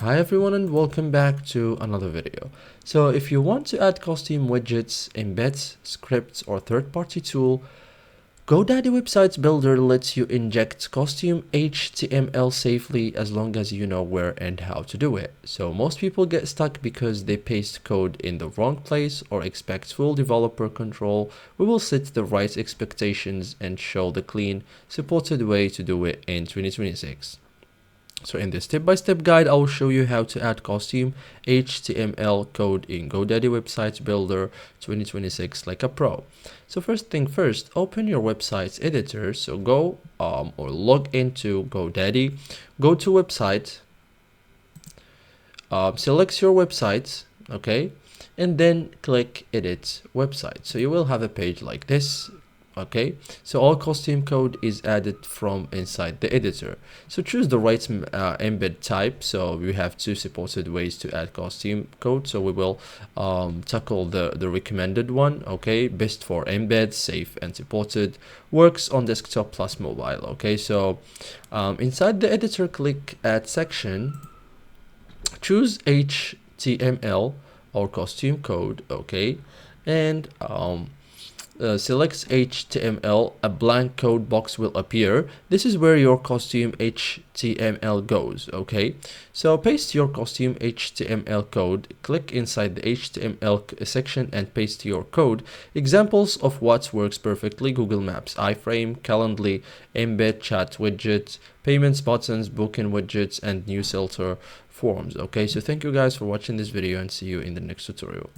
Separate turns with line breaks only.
Hi everyone and welcome back to another video. So if you want to add costume widgets, embeds, scripts or third-party tool, GoDaddy Websites Builder lets you inject costume HTML safely as long as you know where and how to do it. So most people get stuck because they paste code in the wrong place or expect full developer control. We will set the right expectations and show the clean, supported way to do it in 2026. So in this step-by-step guide, I will show you how to add costume HTML code in GoDaddy Websites Builder 2026 like a pro. So first thing first, open your website's editor. So go or log into GoDaddy, go to website, select your website, okay, and then click edit website. So you will have a page like this. Okay, so all costume code is added from inside the editor. So choose the right embed type. So we have two supported ways to add costume code. So we will tackle the recommended one. Okay, best for embed, safe and supported, works on desktop plus mobile. Okay, so inside the editor, click add section, choose HTML or costume code. Okay, and selects HTML, a blank code box will appear. This is where your costume HTML goes. Okay, so paste your costume HTML code, click inside the HTML section and paste your code. Examples of what works perfectly: Google Maps, iframe, Calendly, embed, chat widgets, payments buttons, booking widgets, and newsletter forms. Okay, so thank you guys for watching this video and see you in the next tutorial.